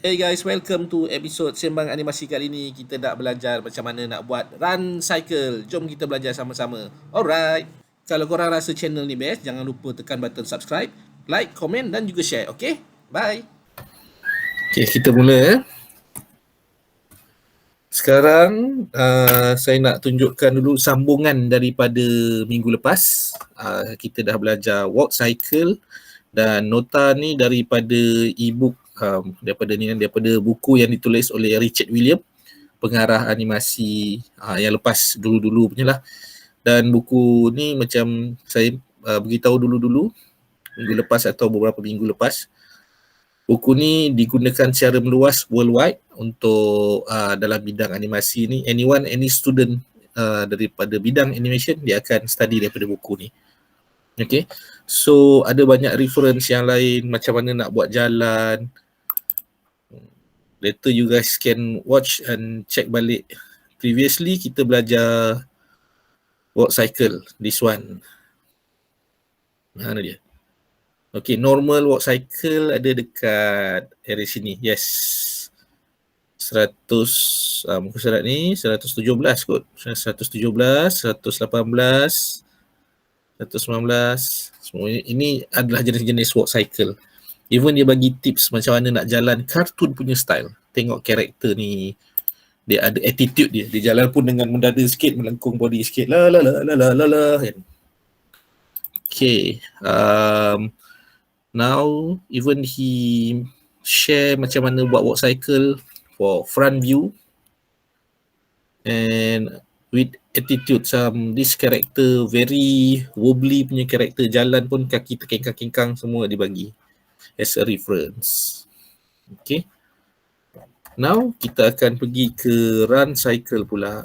Hey guys, welcome to episod Sembang Animasi kali ni. Kita nak belajar macam mana nak buat run cycle. Jom kita belajar sama-sama. Alright. Kalau korang rasa channel ni best, jangan lupa tekan button subscribe, like, komen dan juga share. Okay? Bye. Okay, kita mula Sekarang saya nak tunjukkan dulu sambungan daripada minggu lepas. Kita dah belajar walk cycle dan nota ni daripada e-book daripada buku yang ditulis oleh Richard William, pengarah animasi yang lepas dulu-dulu punya lah. Dan buku ni macam saya beritahu dulu-dulu minggu lepas atau beberapa minggu lepas, buku ni digunakan secara meluas worldwide untuk dalam bidang animasi ni. Any student daripada bidang animation, dia akan study daripada buku ni. Okay, so ada banyak reference yang lain macam mana nak buat jalan. Later you guys can watch and check balik. Previously kita belajar walk cycle, this one. Mana dia? Okay, normal walk cycle ada dekat area sini. Yes. 100, muka surat ni 117 kot. 117, 118, 119. Semua ini adalah jenis-jenis walk cycle. Even dia bagi tips macam mana nak jalan kartun punya style. Tengok karakter ni, dia ada attitude dia. Dia jalan pun dengan mendada sikit, melengkung body sikit. Kan. Okay. Now, even he share macam mana buat walk cycle for front view and with attitude. This character very wobbly punya karakter, jalan pun kaki terkengkang-kengkang, semua dibagi as a reference. Okay. Now kita akan pergi ke run cycle pula.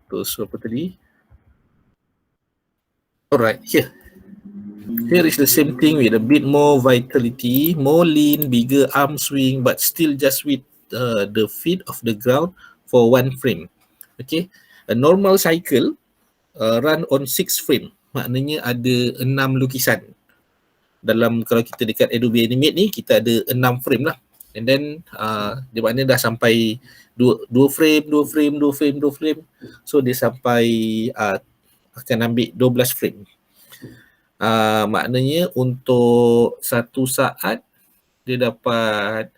Terus apa tadi? Alright, here. Here is the same thing with a bit more vitality, more lean, bigger arm swing, but still just with the feet of the ground for 1 frame. Okay, a normal cycle run on 6 frame. Maknanya ada 6 lukisan. Dalam kalau kita dekat Adobe Animate ni, kita ada 6 frame lah. And then dia maknanya dah sampai 2 frame, 2 frame, 2 frame, 2 frame. So dia sampai akan ambil 12 frame. Maknanya untuk 1 saat dia dapat,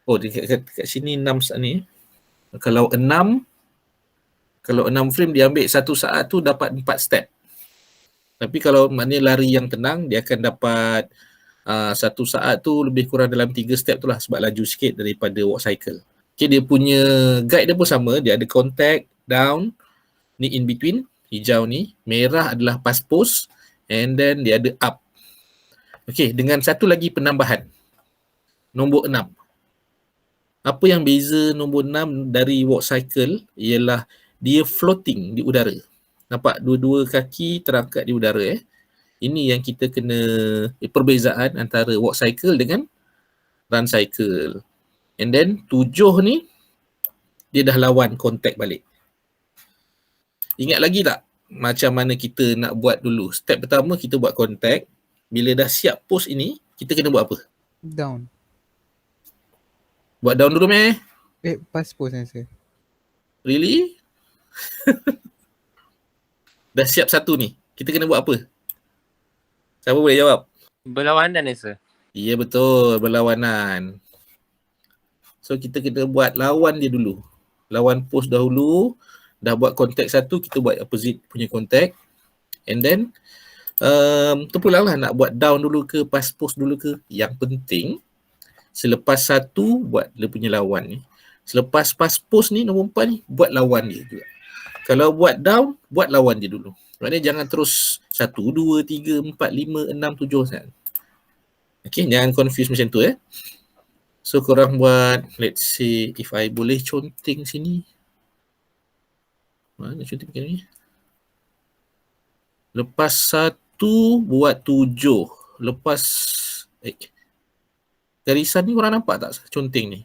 dekat sini 6 saat ni. Kalau 6 frame dia ambil 1 saat tu dapat 4 step. Tapi kalau maknanya lari yang tenang, dia akan dapat 1 saat tu lebih kurang dalam 3 step tu lah, sebab laju sikit daripada walk cycle. Okay, dia punya guide dia pun sama. Dia ada contact, down, ni in between, hijau ni, merah adalah past pose, and then dia ada up. Okay, dengan satu lagi penambahan, nombor 6. Apa yang beza nombor 6 dari walk cycle ialah dia floating di udara. Nampak dua-dua kaki terangkat di udara. Ini yang kita kena perbezaan antara walk cycle dengan run cycle. And then 7 ni dia dah lawan contact balik. Ingat lagi tak macam mana kita nak buat dulu? Step pertama kita buat contact. Bila dah siap pose ini, kita kena buat apa? Down. Buat down dulu meh? Pas pose sir. Really? Dah siap satu ni, kita kena buat apa? Siapa boleh jawab? Berlawanan sir. Ya betul, berlawanan. So kita kena buat lawan dia dulu. Lawan pose dahulu. Dah buat contact satu, kita buat opposite punya contact. And then terpulang lah nak buat down dulu ke, pas pose dulu ke. Yang penting selepas satu buat dia punya lawan ni. Selepas pas pose ni nombor 4 ni, buat lawan dia juga. Kalau buat down, buat lawan dia dulu. Maknanya jangan terus 1, 2, 3, 4, 5, 6, 7 kan. Okay, jangan confuse macam tu So korang buat, let's say if I boleh conteng sini. Mana conteng macam ni? Lepas 1 buat 7. Lepas garisan ni korang nampak tak conteng ni?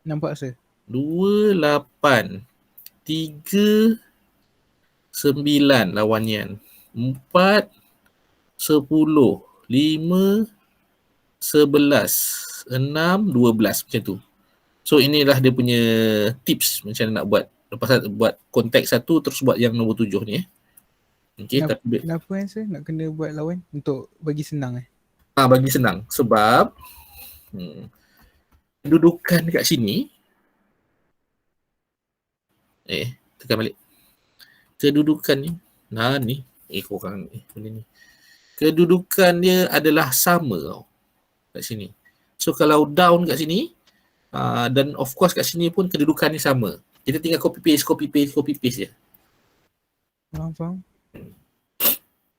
Nampak sir. 2, 8, 3, 9 lawannya. 4, 10, 5, 11, 6, 12 macam tu. So inilah dia punya tips macam mana nak buat. Lepas buat konteks satu terus buat yang nombor 7 ni. Okay, tapi Kenapa sir nak kena buat lawan? Untuk bagi senang bagi senang sebab kedudukan kat sini tekan balik. Kedudukan ni korang benda ni. Kedudukan dia adalah sama tau kat sini. So kalau down kat sini dan of course kat sini pun kedudukan ni sama. Kita tinggal copy paste je. Faham?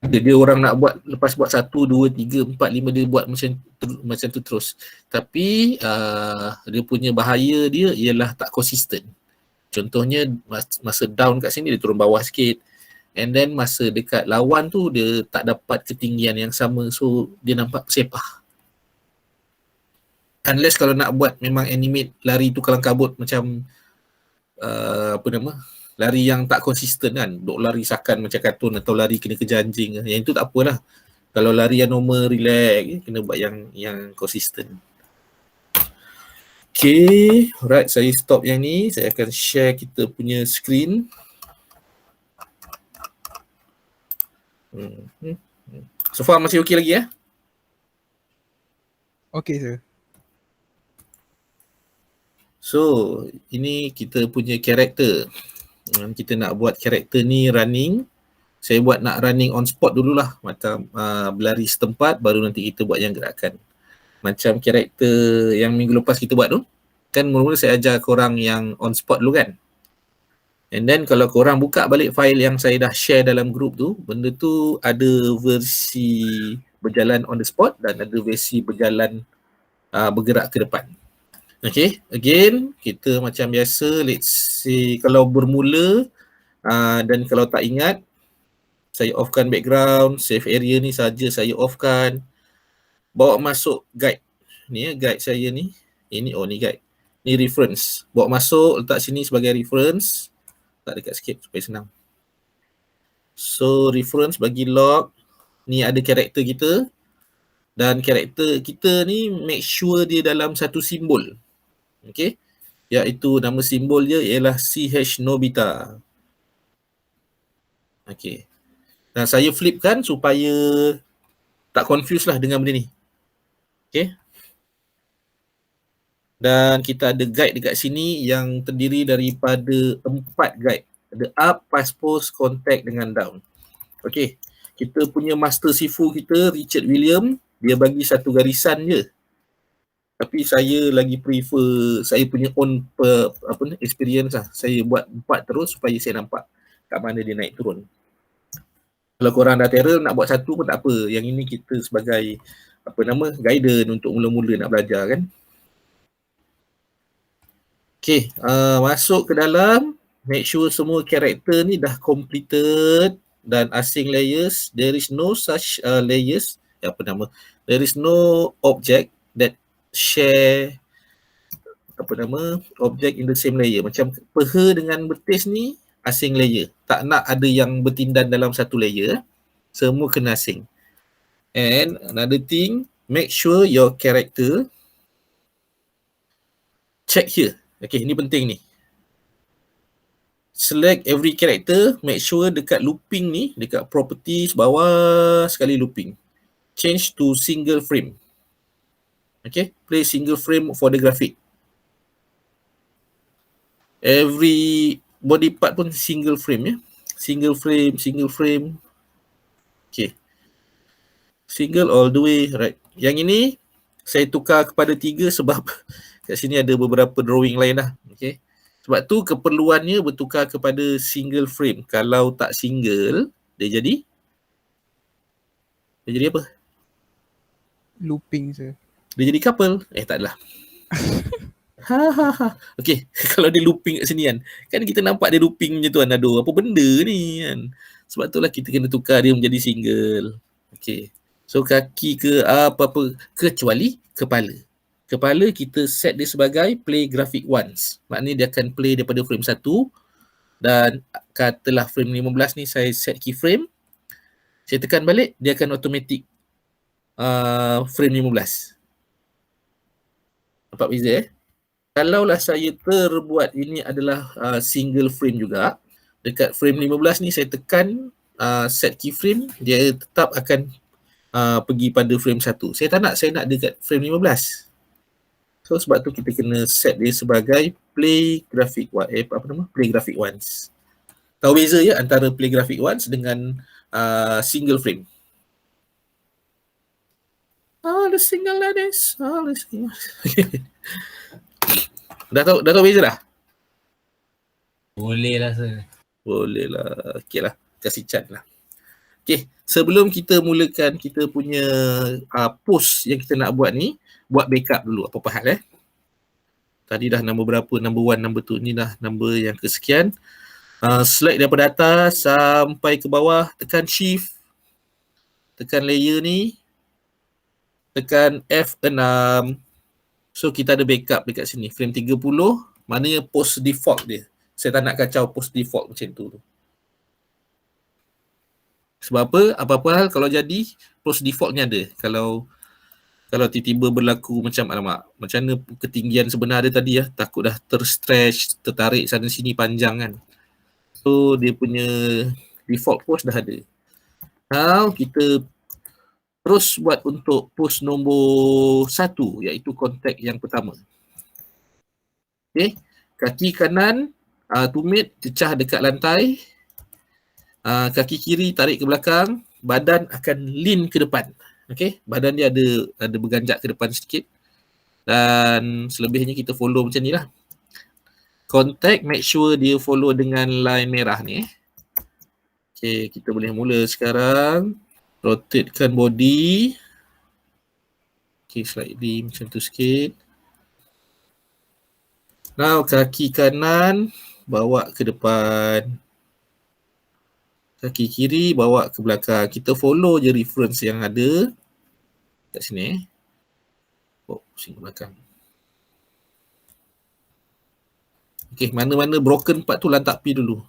Dia orang nak buat, lepas buat 1, 2, 3, 4, 5 dia buat macam tu terus. Tapi dia punya bahaya dia ialah tak konsisten. Contohnya masa down kat sini dia turun bawah sikit. And then masa dekat lawan tu dia tak dapat ketinggian yang sama. So dia nampak sepah. Unless kalau nak buat memang animate lari tu kalang kabut macam lari yang tak konsisten kan, duk lari sakan macam kartun atau lari kena kejar anjing, yang itu tak apalah. Kalau lari yang normal, relax, kena buat yang konsisten. Okay, alright, saya stop yang ni. Saya akan share kita punya screen. So far masih okey lagi ya? Okay sir. So, ini kita punya karakter. Kita nak buat karakter ni running. Saya buat nak running on spot dululah, macam berlari setempat baru nanti kita buat yang gerakan. Macam karakter yang minggu lepas kita buat tu. Kan mula-mula saya ajar korang yang on spot dulu kan. And then kalau korang buka balik file yang saya dah share dalam group tu, benda tu ada versi berjalan on the spot dan ada versi berjalan bergerak ke depan. Okay, again, kita macam biasa, let's say kalau bermula dan kalau tak ingat, saya offkan background, save area ni saja saya offkan. Bawa masuk guide. Ni guide saya ni. Ini ni guide. Ni reference. Bawa masuk, letak sini sebagai reference. Tak dekat sikit supaya senang. So, reference bagi log. Ni ada karakter kita. Dan karakter kita ni make sure dia dalam satu simbol. Okay, iaitu nama simbol dia ialah CH Nobita. Okay, dan saya flipkan supaya tak confuse lah dengan benda ni. Okay, dan kita ada guide dekat sini yang terdiri daripada 4 guide. Ada up, pass, post, contact dengan down. Okay, kita punya master Sifu kita Richard William, dia bagi satu garisan je. Tapi saya lagi prefer saya punya own experience lah. Saya buat 4 terus supaya saya nampak kat mana dia naik turun. Kalau korang dah terror nak buat satu pun tak apa. Yang ini kita sebagai guidance untuk mula-mula nak belajar kan. Okay, masuk ke dalam, make sure semua karakter ni dah completed dan async layers. There is no such layers, there is no object that share object in the same layer. Macam peha dengan betis ni asing layer. Tak nak ada yang bertindan dalam satu layer. Semua kena asing. And another thing, make sure your character check here. Okay, ini penting ni. Select every character, make sure dekat looping ni, dekat properties bawah sekali looping. Change to single frame. Okay, play single frame for the graphic. Every body part pun single frame ya. Single frame. Okay. Single all the way, right. Yang ini saya tukar kepada 3 sebab kat sini ada beberapa drawing lain lah. Okay. Sebab tu keperluannya bertukar kepada single frame. Kalau tak single, dia jadi apa? Looping sir. Dia jadi couple. Tak adalah. Okay, kalau dia looping kat sini kan kita nampak dia looping macam tu kan. Aduh, apa benda ni kan. Sebab itulah kita kena tukar dia menjadi single. Okay, so kaki ke apa-apa kecuali kepala. Kepala kita set dia sebagai play graphic once. Maknanya dia akan play daripada frame 1 dan katalah frame 15 ni saya set keyframe. Saya tekan balik, dia akan automatic frame 15. Nampak beza Kalaulah saya terbuat ini adalah single frame juga, dekat frame 15 ni saya tekan set keyframe, dia tetap akan pergi pada frame 1. Saya tak nak, saya nak dekat frame 15. So sebab tu kita kena set dia sebagai play graphic play graphic once. Tahu beza ya antara play graphic once dengan single frame? The single ladies, the single. Dah tahu beza dah? Boleh lah sir. Boleh lah. Okey lah. Kasih chat lah. Okey. Sebelum kita mulakan kita punya post yang kita nak buat ni, buat backup dulu apa-apa hal Tadi dah number berapa? Number 1, number 2. Ni dah number yang kesekian. Slide daripada atas sampai ke bawah. Tekan shift. Tekan layer ni. Tekan F6. So kita ada backup dekat sini. Frame 30. Maknanya post default dia. Saya tak nak kacau post default macam tu. Sebab apa? Apa-apa hal kalau jadi, post default ni ada. Kalau tiba-tiba berlaku macam alamak, macam mana ketinggian sebenar dia tadi takut dah terstretch, tertarik sana sini panjang kan. So dia punya default post dah ada. Now kita terus buat untuk post nombor 1, iaitu kontak yang pertama. Okay, kaki kanan tumit cecah dekat lantai, kaki kiri tarik ke belakang, badan akan lean ke depan. Okay, badan dia ada berganjak ke depan sikit, dan selebihnya kita follow macam ni lah. Contact, make sure dia follow dengan line merah ni. Okay, kita boleh mula sekarang. Rotatekan body. Okay, slightly macam tu sikit. Now, kaki kanan bawa ke depan. Kaki kiri bawa ke belakang. Kita follow je reference yang ada kat sini. Pusing ke belakang. Okay, mana-mana broken part tu lantak pi dulu.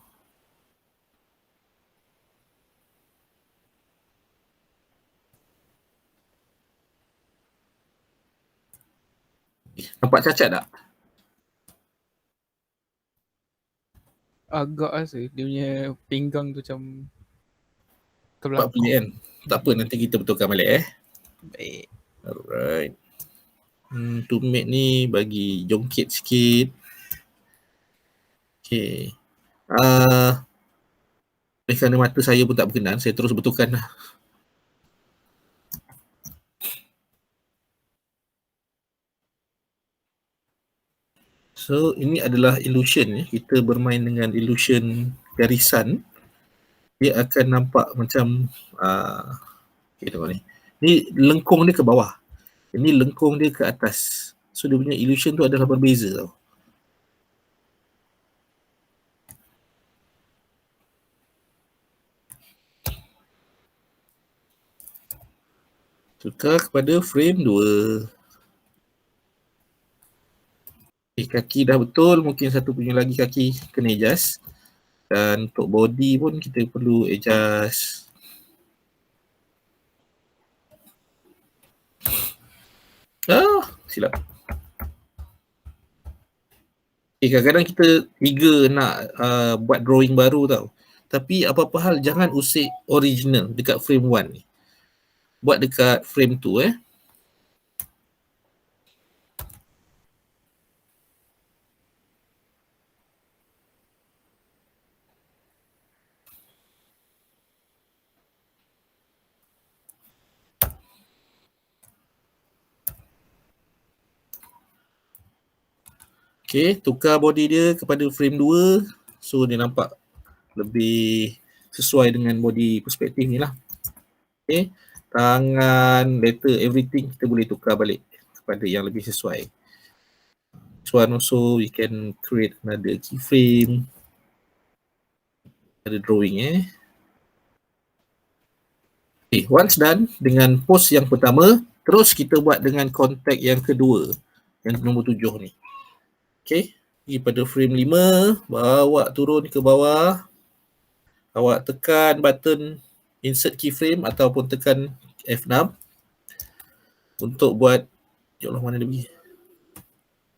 Nampak cacat tak? Agak lah sih. Dia punya pinggang tu macam ke Nampak belakang. pelik kan? Tak apa, nanti kita betulkan balik Baik. Alright. Tumit ni bagi jongkit sikit. Okay. Kerana mata saya pun tak berkenan, saya terus betulkan lah. So ini adalah illusion kita bermain dengan illusion garisan. Dia akan nampak macam okay, tengok ni. Ni lengkung dia ke bawah. Ini lengkung dia ke atas. So dia punya illusion tu adalah berbeza tau. Tukar kepada frame 2. Kaki dah betul, mungkin satu punya lagi kaki kena adjust. Dan untuk body pun kita perlu adjust. Silap. Kadang-kadang kita eager nak buat drawing baru tau. Tapi apa-apa hal jangan usik original dekat frame 1 ni. Buat dekat frame 2 Okay, tukar body dia kepada frame 2. So dia nampak lebih sesuai dengan body perspektif ni lah. Okay, tangan, letter, everything kita boleh tukar balik kepada yang lebih sesuai. This one also we can create another keyframe. Ada drawing Okay, once done dengan pose yang pertama, terus kita buat dengan kontak yang kedua, yang nombor 7 ni. Okay, pergi pada frame 5, bawa turun ke bawah. Awak tekan button insert keyframe ataupun tekan F6 untuk buat, ya Allah mana dia pergi?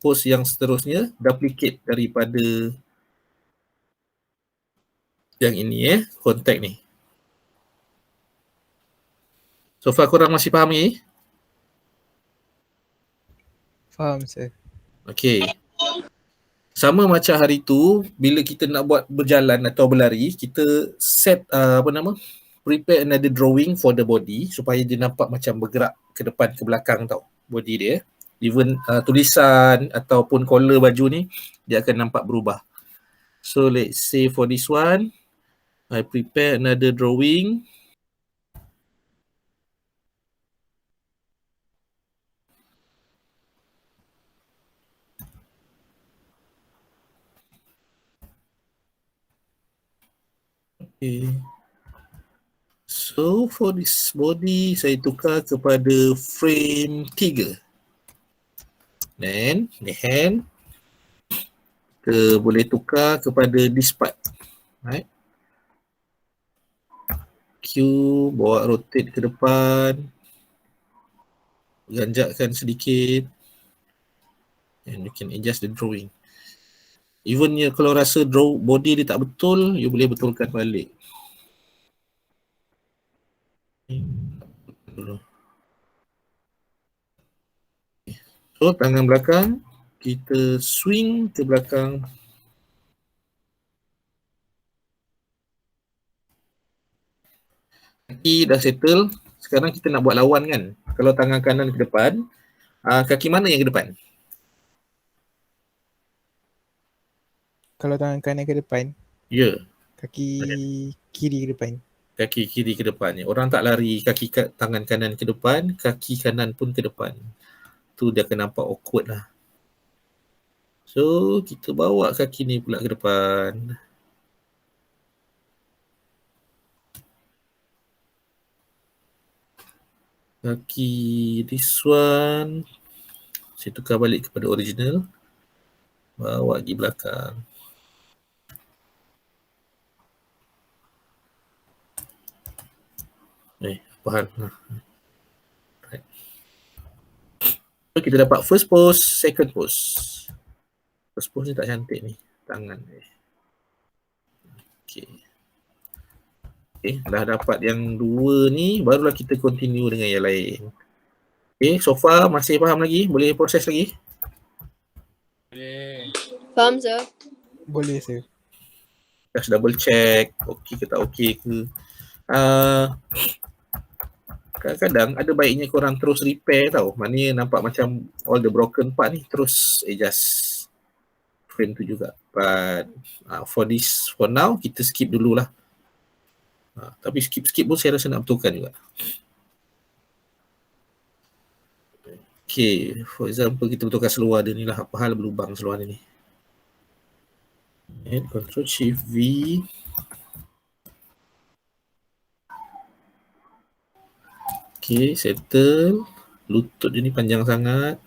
pose yang seterusnya duplicate daripada yang ini kontak ni. So far korang masih faham ni? Faham sir. Okay. Sama macam hari tu, bila kita nak buat berjalan atau berlari, kita set prepare another drawing for the body supaya dia nampak macam bergerak ke depan ke belakang tau, body dia. Even tulisan ataupun collar baju ni, dia akan nampak berubah. So let's say for this one, I prepare another drawing. Okay. So for this body, saya tukar kepada frame 3. Then the hand, kita boleh tukar kepada this part. Right? Q, bawa rotate ke depan, ganjakkan sedikit, and you can adjust the drawing. Even kalau rasa body dia tak betul, you boleh betulkan balik. So tangan belakang, kita swing ke belakang. Kaki dah settle, sekarang kita nak buat lawan kan. Kalau tangan kanan ke depan, kaki mana yang ke depan? Kalau tangan kanan ke depan, Ya. kaki kiri ke depan. Kaki kiri ke depan. Orang tak lari tangan kanan ke depan, kaki kanan pun ke depan. Tu dia akan nampak awkward lah. So kita bawa kaki ni pula ke depan. Kaki this one, saya tukar balik kepada original. Bawa di belakang. Apa hal? Right. So kita dapat first pose, second pose. First pose ni tak cantik ni, tangan ni. Okay. Okay, dah dapat yang dua ni, barulah kita continue dengan yang lain. Okay, so far masih faham lagi? Boleh proses lagi? Boleh. Faham sir? Boleh sir. Just double check, okey ke tak okey ke. Kadang-kadang ada baiknya korang terus repair tau. Maknanya nampak macam all the broken part ni, terus adjust frame tu juga. But for now, kita skip dululah. Tapi skip pun saya rasa nak betulkan juga. Okay, for example kita betulkan seluar dia ni lah. Apa hal berlubang seluar dia ni. And Ctrl Shift V. Okay, settle. Lutut dia ni panjang sangat.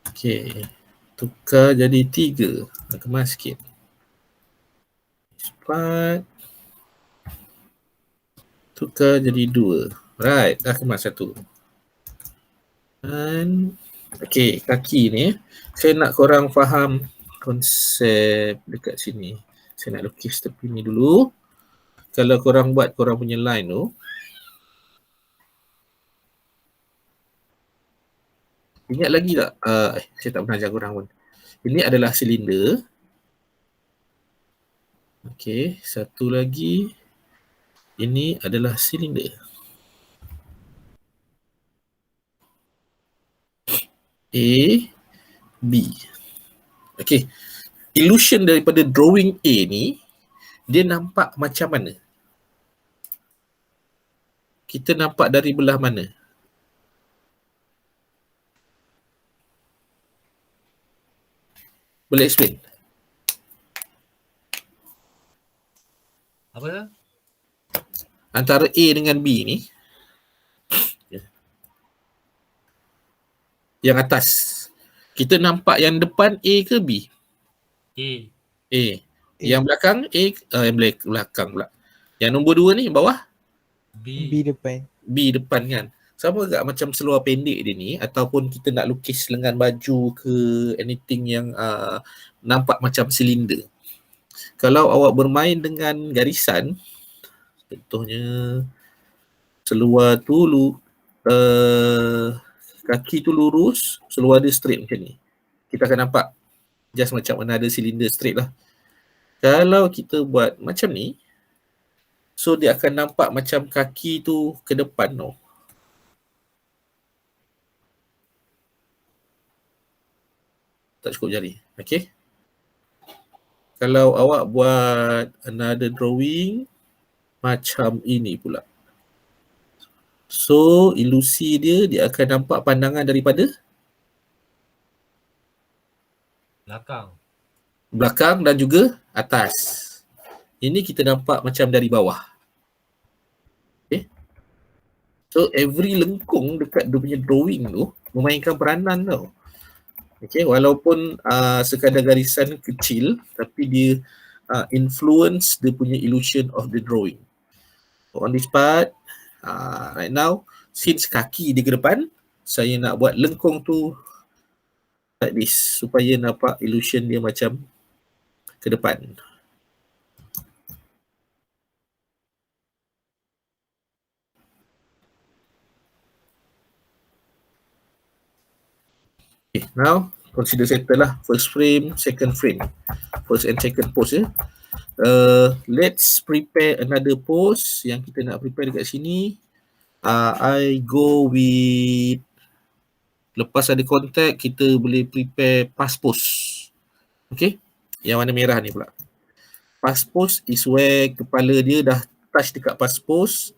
Okay, tukar jadi 3. Kemas sikit. Cepat. Tukar jadi 2. Right, dah kemas 1. Dan okay, kaki ni saya nak korang faham konsep dekat sini. Saya nak lukis tepi ni dulu. Kalau korang buat korang punya line tu, ingat lagi tak? Saya tak pernah ajar korang pun. Ini adalah silinder. Okay, satu lagi. Ini adalah silinder. A, B. Okay. Illusion daripada drawing A ni, dia nampak macam mana? Kita nampak dari belah mana? Boleh explain? Apa tu? Antara A dengan B ni, yang atas, kita nampak yang depan A ke B? A. A. Yang belakang A, yang belakang pula. Yang nombor 2 ni bawah? B. B depan. B depan kan. Sama juga macam seluar pendek dia ni, ataupun kita nak lukis lengan baju ke anything yang nampak macam silinder. Kalau awak bermain dengan garisan, contohnya seluar tu kaki tu lurus, seluar dia straight macam ni. Kita akan nampak just macam mana ada silinder straight lah. Kalau kita buat macam ni, so dia akan nampak macam kaki tu ke depan tau. Tak cukup jari. Okay. Kalau awak buat another drawing macam ini pula. So ilusi dia akan nampak pandangan daripada belakang dan juga atas. Ini kita nampak macam dari bawah. Okay. So every lengkung dekat dia punya drawing tu memainkan peranan tau. Okay, walaupun sekadar garisan kecil, tapi dia influence dia punya illusion of the drawing. So on this part, right now, since kaki dia ke depan, saya nak buat lengkung tu like this, supaya nampak illusion dia macam ke depan. Okay, now consider settle lah. First frame, second frame. First and second pose ya. Let's prepare another pose yang kita nak prepare dekat sini. I go with, lepas ada contact, kita boleh prepare pass pose. Okay, yang warna merah ni pula. Pass pose is where kepala dia dah touch dekat pass pose.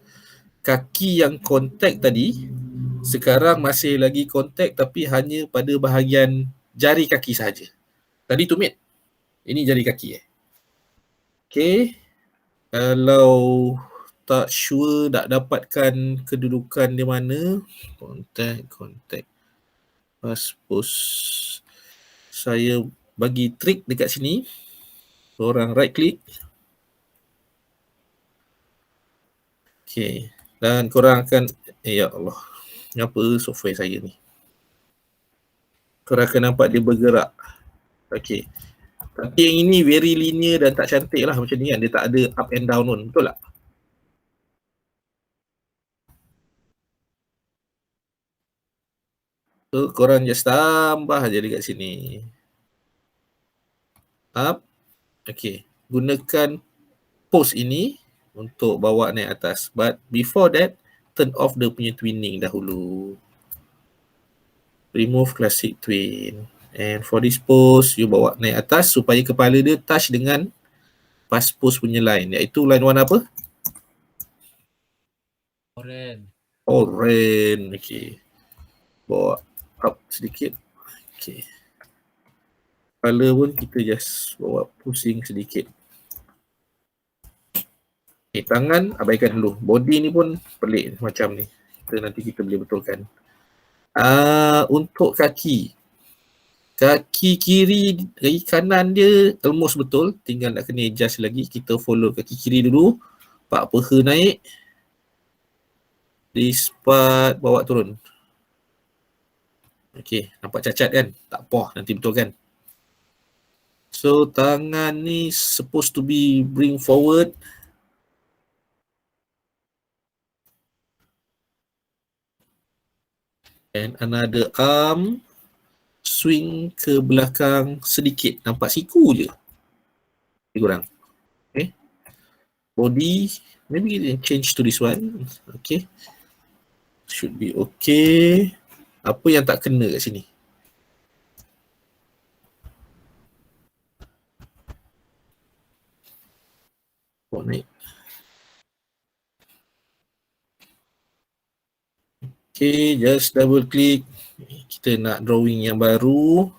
Kaki yang contact tadi sekarang masih lagi contact, tapi hanya pada bahagian jari kaki sahaja. Tadi tumit, ini jari kaki Okay, kalau tak sure nak dapatkan kedudukan di mana, contact pass pose, saya bagi trik dekat sini. Korang right click. Okay, dan korang akan, ya Allah, kenapa software saya ni, korang akan nampak dia bergerak. Okay, tapi yang ini very linear dan tak cantik lah macam ni kan, dia tak ada up and down pun, betul tak? So korang just tambah je dekat sini, up. Okay, gunakan pose ini untuk bawa naik atas, but before that, turn off dia punya twinning dahulu. Remove classic twin. And for this pose, you bawa naik atas supaya kepala dia touch dengan pass pose punya line, iaitu line warna apa? Orange. Okay, bawa up sedikit. Okay, kepala pun kita just bawa pusing sedikit. Okay, tangan abaikan dulu. Body ni pun pelik macam ni. Nanti kita boleh betulkan. Untuk kaki kiri, kaki kanan dia almost betul. Tinggal nak kena adjust lagi. Kita follow kaki kiri dulu. Pak peha naik. This part bawa turun. Okay, nampak cacat kan? Tak apa, nanti betulkan. So tangan ni supposed to be bring forward. And another arm swing ke belakang sedikit. Nampak siku je. Lebih kurang. Okay. Body, maybe you can change to this one. Okay. Should be okay. Apa yang tak kena kat sini? Oh, naik. Okay, just double click. Kita nak drawing yang baru.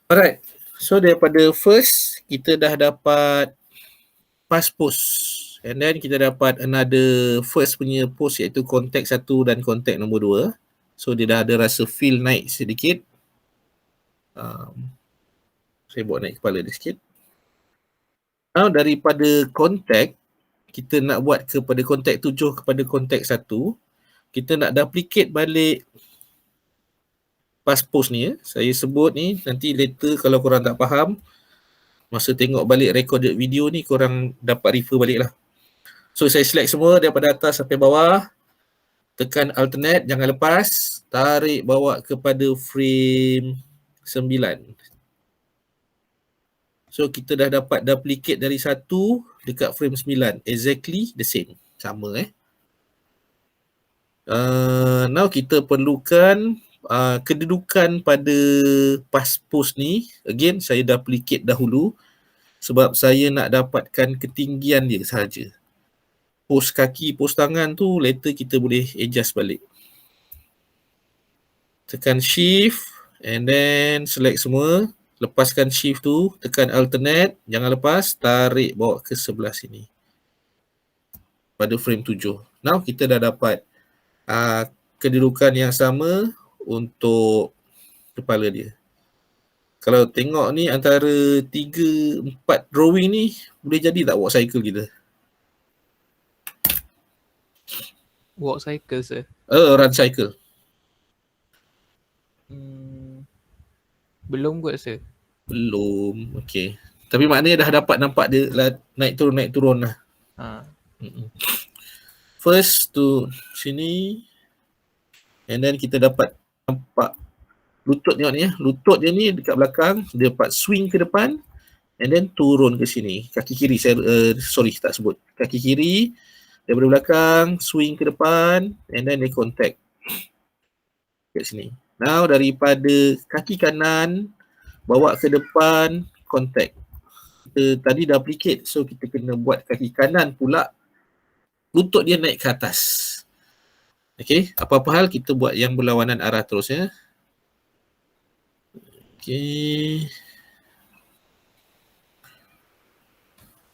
Alright. So daripada first, kita dah dapat past post. And then kita dapat another first punya post iaitu contact 1 dan contact nombor 2. So dia dah ada rasa feel naik sedikit. Saya buat naik kepala dia sikit. Now daripada contact, kita nak buat kepada contact 7 kepada contact 1, kita nak duplicate balik past post ni. Saya sebut ni, nanti later kalau korang tak faham, masa tengok balik recorded video ni, korang dapat refer balik lah. So saya select semua daripada atas sampai bawah, tekan alternate, jangan lepas, tarik bawa kepada frame 9. So kita dah dapat duplicate dari 1 dekat frame 9, exactly the same, sama now kita perlukan kedudukan pada past post ni. Again, saya duplicate dahulu sebab saya nak dapatkan ketinggian dia sahaja. Post kaki, post tangan tu later kita boleh adjust balik. Tekan shift and then select semua. Lepaskan shift tu, tekan alternate, jangan lepas, tarik bawa ke sebelah sini pada frame 7. Now kita dah dapat kedudukan yang sama untuk kepala dia. Kalau tengok ni antara 3-4 drawing ni, boleh jadi tak walk cycle kita? Walk cycle, sir. Run cycle. Belum kot, sir. Belum, okay. Tapi maknanya dah dapat nampak dia naik turun lah. First to sini, and then kita dapat nampak lutut tengok ni ya. Lutut dia ni dekat belakang, dia dapat swing ke depan and then turun ke sini. Kaki kiri, saya tak sebut. Kaki kiri daripada belakang, swing ke depan and then dia contact kat sini. Now daripada kaki kanan bawa ke depan, contact. Kita tadi duplicate, so kita kena buat kaki kanan pula, lutut dia naik ke atas. Okay, apa-apa hal kita buat yang berlawanan arah terus ya. Okay.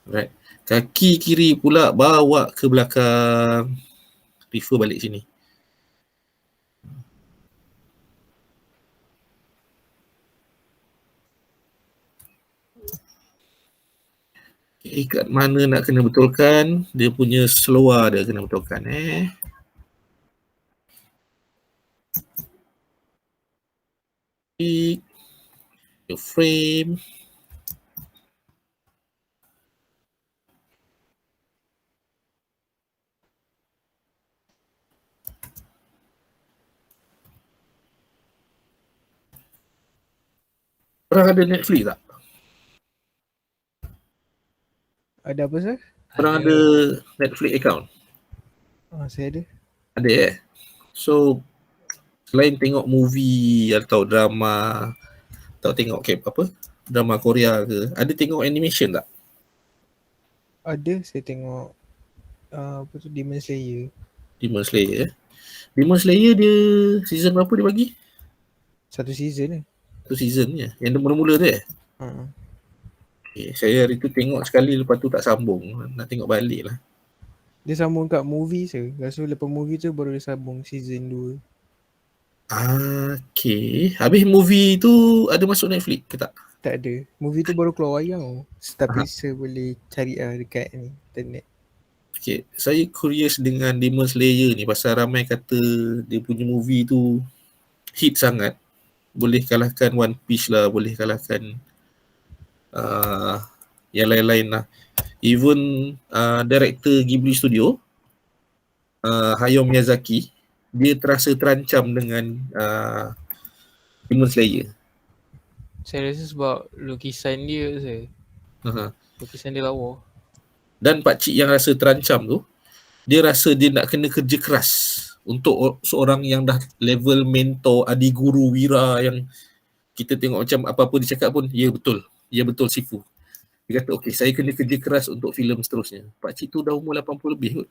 Right. Kaki kiri pula bawa ke belakang. Refer balik sini. Okay, kat mana nak kena betulkan? Dia punya slower dia kena betulkan Your frame. Korang ada Netflix tak? Ada apa, sir? Korang ada Netflix account? Saya ada. Ada So selain tengok movie atau drama atau tengok drama Korea ke, ada tengok animation tak? Ada, saya tengok Demon Slayer. Demon Slayer dia season berapa dia bagi? Satu season Satu season je. Yang mula-mula tu Okay, saya hari tu tengok sekali, lepas tu tak sambung. Nak tengok balik lah. Dia sambung kat movie, sir. So lepas movie tu baru dia sambung season 2. Okay. Habis movie tu ada masuk Netflix ke tak? Tak ada. Movie tu baru keluar wayang. Tapi saya boleh cari dekat ni, internet. Okay, saya curious dengan Demon Slayer ni pasal ramai kata dia punya movie tu hit sangat. Boleh kalahkan One Piece lah, boleh kalahkan yang lain-lain lah. Even director Ghibli Studio, Hayao Miyazaki, dia terasa terancam dengan Demon Slayer. Saya rasa sebab lukisan dia, saya. Lukisan dia lawa. Dan pakcik yang rasa terancam tu, dia rasa dia nak kena kerja keras untuk seorang yang dah level mentor, adik guru Wira, yang kita tengok macam apa-apa dia cakap pun, ya betul Sifu. Dia kata okey, saya kena kerja keras untuk filem seterusnya. Pakcik tu dah umur 80 lebih kot.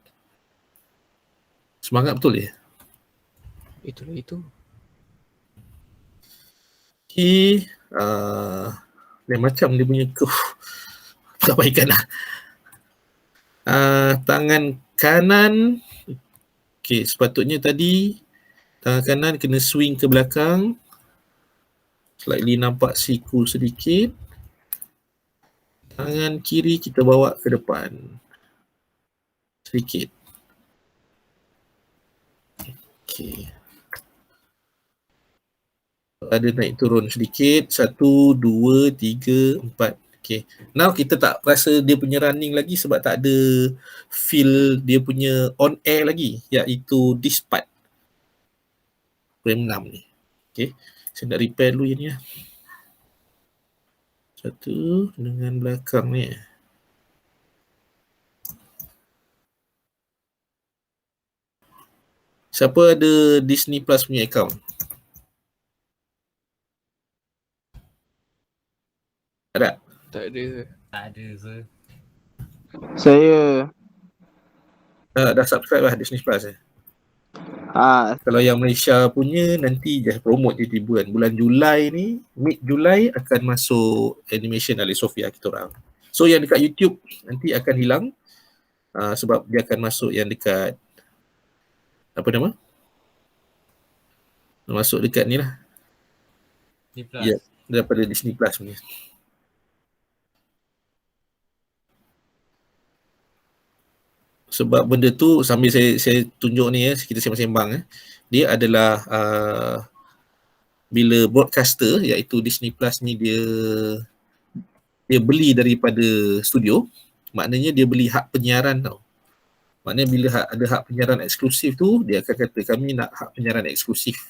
Semangat betul dia. Itulah itu. Okay, Lain macam dia punya perbaikan lah. Tangan kanan, okay, sepatutnya tadi tangan kanan kena swing ke belakang, slightly nampak siku sedikit. Tangan kiri kita bawa ke depan sedikit. Okay. Ada naik turun sedikit. 1, 2, 3, 4. Okay. Now kita tak rasa dia punya running lagi sebab tak ada feel dia punya on air lagi, iaitu this part. Frame 6 ni. Okay. Saya nak repair dulu yang ni lah. Satu dengan belakang ni. Siapa ada Disney Plus punya account? Ada? Tak ada. Tak ada, sir. Saya Dah subscribe lah Disney Plus Kalau yang Malaysia punya nanti just promote je di bulan Julai ni, mid Julai akan masuk animation Ali Sofia kita orang. So yang dekat YouTube nanti akan hilang sebab dia akan masuk yang dekat apa nama? Masuk dekat ni lah. Disney Plus. Ya, daripada Disney Plus punya. Sebab benda tu sambil saya tunjuk ni kita sembang-sembang dia adalah bila broadcaster iaitu Disney Plus ni dia beli daripada studio, maknanya dia beli hak penyiaran tau. Maknanya bila ada hak penyiaran eksklusif tu, dia akan kata kami nak hak penyiaran eksklusif.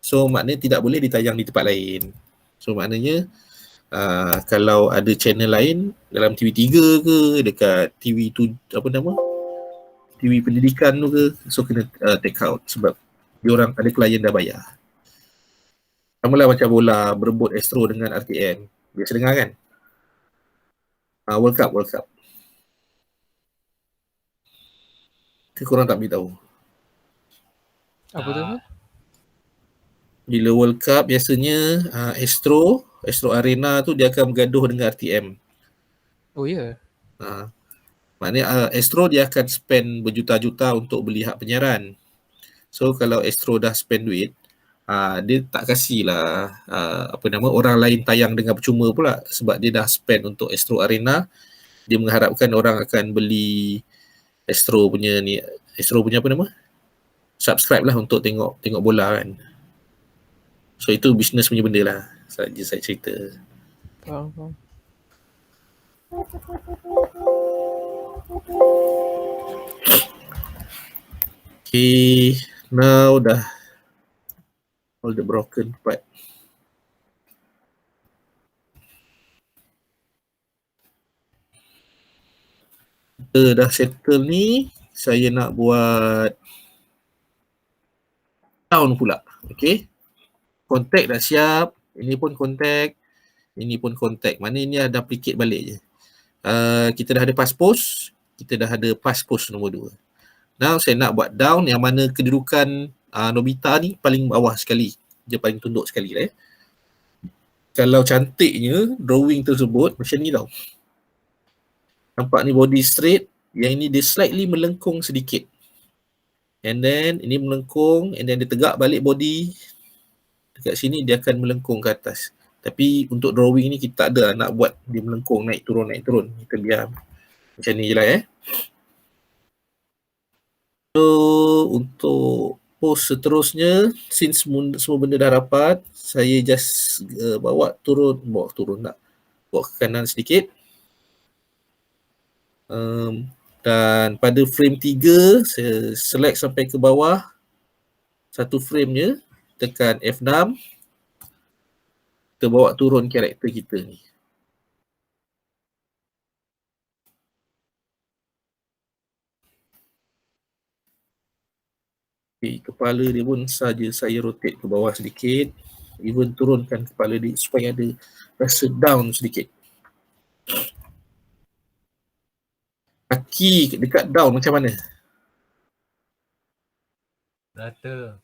So maknanya tidak boleh ditayang di tempat lain. So maknanya kalau ada channel lain dalam TV3 ke, dekat TV tu apa nama, TV pendidikan tu ke, so kena take out sebab diorang ada klien dah bayar. Sama lah macam bola berebut Astro dengan RTM. Biasa dengar kan? World Cup. Ke korang tak beritahu? Apa tu? Bila World Cup biasanya Astro Arena tu dia akan bergaduh dengan RTM. Oh ya. Maknanya Astro dia akan spend berjuta-juta untuk beli hak penyiaran. So kalau Astro dah spend duit, dia tak kasihlah orang lain tayang dengan percuma pula sebab dia dah spend untuk Astro Arena. Dia mengharapkan orang akan beli Astro punya apa nama? Subscribe lah untuk tengok bola kan. So itu bisnes punya benda lah. Saja saya cerita. Faham. Okay, now dah all the broken part. Kita dah settle ni, saya nak buat down pula. Okay, kontak dah siap, ini pun kontak, ini pun kontak. Mana ini dah duplicate balik je. Kita dah ada pass-post, kita dah ada pass-post nombor 2. Now saya nak buat down yang mana kedudukan Nobita ni paling bawah sekali. Dia paling tunduk sekali lah. Kalau cantiknya drawing tersebut macam ni tau. Nampak ni body straight, yang ini dia slightly melengkung sedikit. And then ini melengkung, and then dia tegak balik body. Dekat sini dia akan melengkung ke atas. Tapi untuk drawing ni kita tak ada nak buat dia melengkung, naik turun. Kita biar macam ni je lah So untuk post seterusnya, since semua benda dah rapat, saya just bawa turun nak bawa ke kanan sedikit. Dan pada frame 3 saya select sampai ke bawah satu frame je, tekan F6, kita bawa turun karakter kita ni. Okay, kepala dia pun saja saya rotate ke bawah sedikit, even turunkan kepala dia supaya ada rasa down sedikit. Kaki dekat down macam mana? Rata.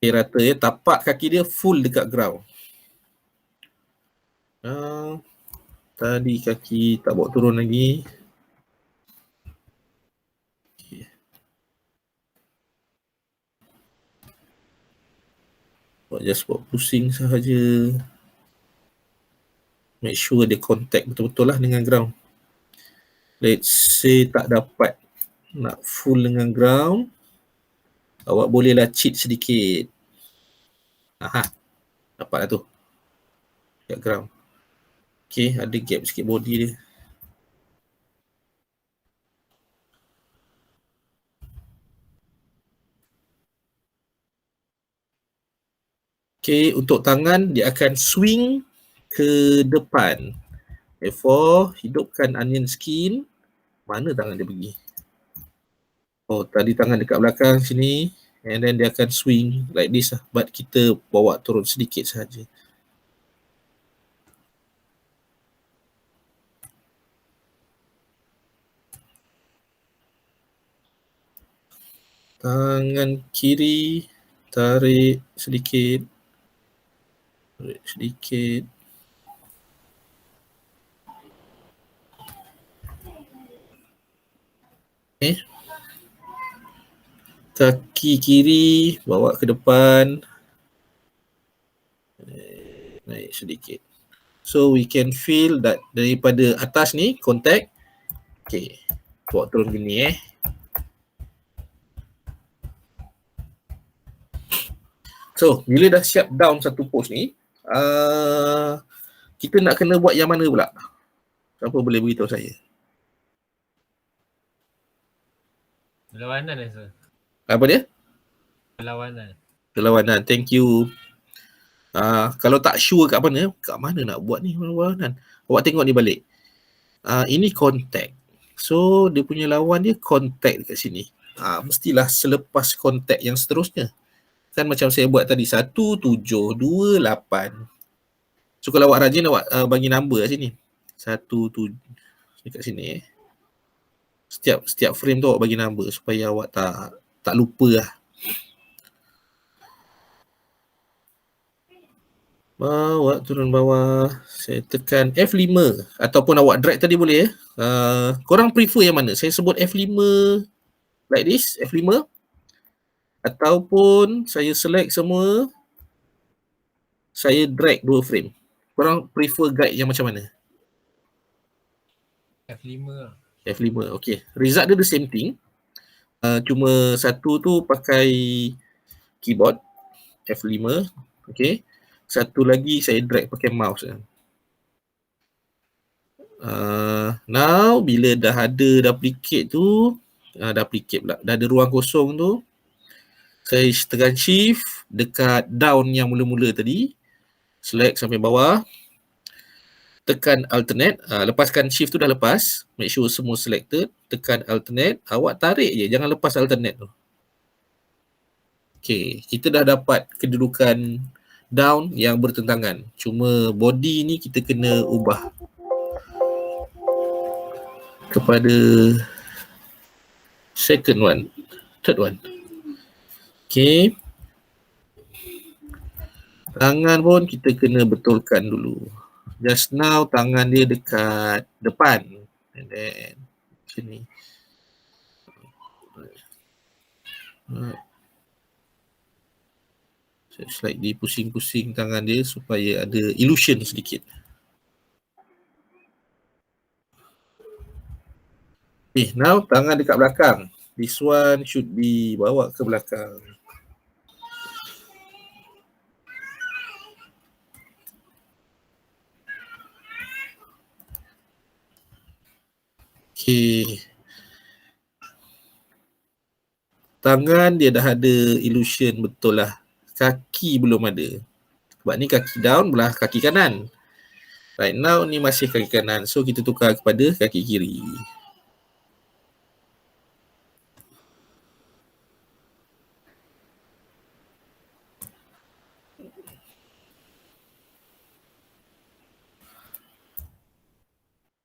Okay, rata tapak kaki dia full dekat ground. Tadi kaki tak bawa turun lagi. Okay. Just buat pusing sahaja. Make sure dia contact betul-betul lah dengan ground. Let's say tak dapat nak full dengan ground, awak bolehlah cheat sedikit. Dapat lah tu kat ground. Okay, ada gap sikit body dia. Okay, untuk tangan dia akan swing ke depan. Therefore, hidupkan onion skin. Mana tangan dia pergi? Oh, tadi tangan dekat belakang sini. And then dia akan swing like this lah. But kita bawa turun sedikit sahaja. Tangan kiri, tarik sedikit. Tarik sedikit. Okay. Kaki kiri, bawa ke depan. Naik sedikit. So we can feel that daripada atas ni, contact. Okay. Bawa turun gini So, bila dah siap down satu pose ni, kita nak kena buat yang mana pula? Siapa boleh beritahu saya? Perlawanan lah, sir. Apa dia? Perlawanan. Thank you. Kalau tak sure kat mana nak buat ni perlawanan? Awak tengok ni balik. Ini contact. So, dia punya lawan dia contact dekat sini. Mestilah selepas contact yang seterusnya. Kan macam saya buat tadi, 1, 7, 2, 8. So kalau awak rajin, awak bagi number kat sini. 1, 7, dekat sini Setiap frame tu awak bagi number supaya awak tak lupa lah. Bawa turun bawah. Saya tekan F5 ataupun awak drag tadi boleh korang prefer yang mana? Saya sebut F5 like this, F5. Ataupun saya select semua, saya drag 2 frame. Korang prefer guide yang macam mana? F5 lah. F5, okay. Result dia the same thing. Cuma satu tu pakai keyboard, F5, okay. Satu lagi saya drag pakai mouse. Now, bila dah ada duplicate tu, dah ada ruang kosong tu, saya tekan shift dekat down yang mula-mula tadi, select sampai bawah, tekan alternate, lepaskan shift tu dah lepas, make sure semua selected, tekan alternate, awak tarik je, jangan lepas alternate tu. Okay, kita dah dapat kedudukan down yang bertentangan, cuma body ni kita kena ubah kepada third one. Okay. Tangan pun kita kena betulkan dulu. Just now tangan dia dekat depan. And then sini. Saya slightly pusing-pusing tangan dia supaya ada illusion sedikit. Okay, now tangan dekat belakang. This one should be bawa ke belakang. Okay. Tangan dia dah ada illusion betul lah. Kaki belum ada. Sebab ni kaki down belah kaki kanan. Right now ni masih kaki kanan. So kita tukar kepada kaki kiri.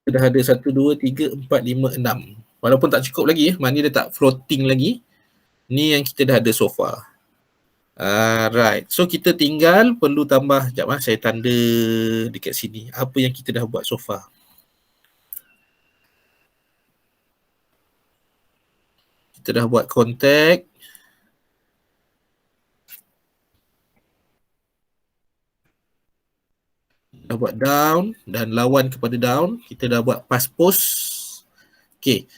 Dah ada 1, 2, 3, 4, 5, 6. Walaupun tak cukup lagi, maknanya dia tak floating lagi. Ni yang kita dah ada so far. Right. So kita tinggal perlu tambah, sekejap saya tanda dekat sini apa yang kita dah buat so far. Kita dah buat contact. Dah buat down dan lawan kepada down. Kita dah buat pass post. Okay.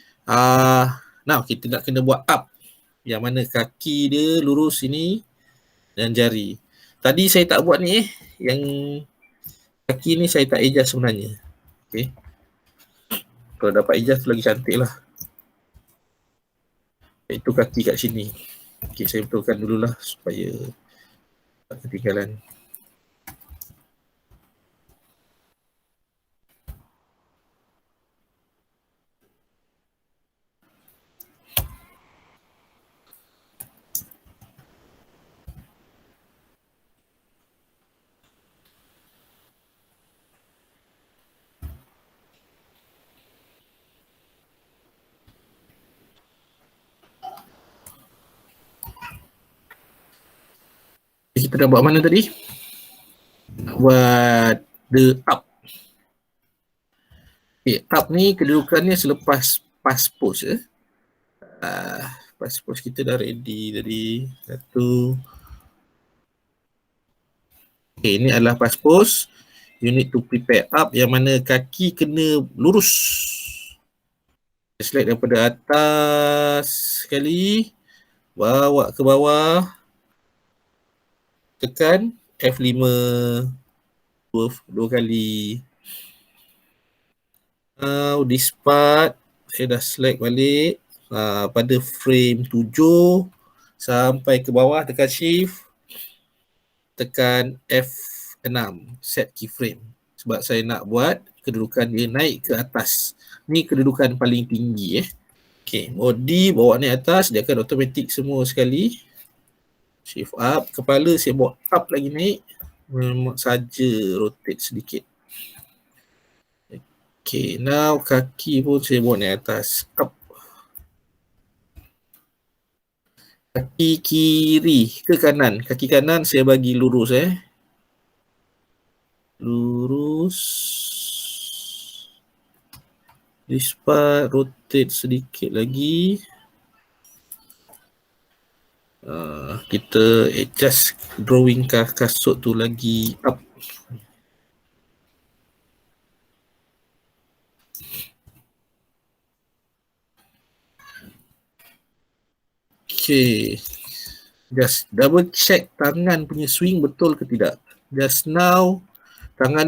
Now kita nak kena buat up. Yang mana kaki dia lurus sini dan jari. Tadi saya tak buat ni Yang kaki ni saya tak adjust sebenarnya. Okay. Kalau dapat adjust tu lagi cantik lah. Itu kaki kat sini. Okay, saya betulkan dululah supaya tak ketinggalan. Kita dah buat mana tadi? Buat the up. Okay, up ni kedudukannya selepas pass post. Pass post kita dah ready tadi. Satu. Okay, ini adalah pass post. You need to prepare up yang mana kaki kena lurus. Select daripada atas sekali. Bawa ke bawah. Tekan F5 dua kali. This part saya dah select balik pada frame 7 sampai ke bawah, tekan shift, tekan F6 set keyframe sebab saya nak buat kedudukan dia naik ke atas. Ni kedudukan paling tinggi Okay, body bawa naik atas, dia akan automatic semua sekali. Shift up, kepala saya bawa up lagi naik, saja rotate sedikit. Okay, now kaki pun saya bawa naik atas, up. Kaki kiri ke kanan, kaki kanan saya bagi lurus lurus. This part rotate sedikit lagi. Kita adjust drawing kasut tu lagi up. Okay, just double check tangan punya swing betul ke tidak. Just now tangan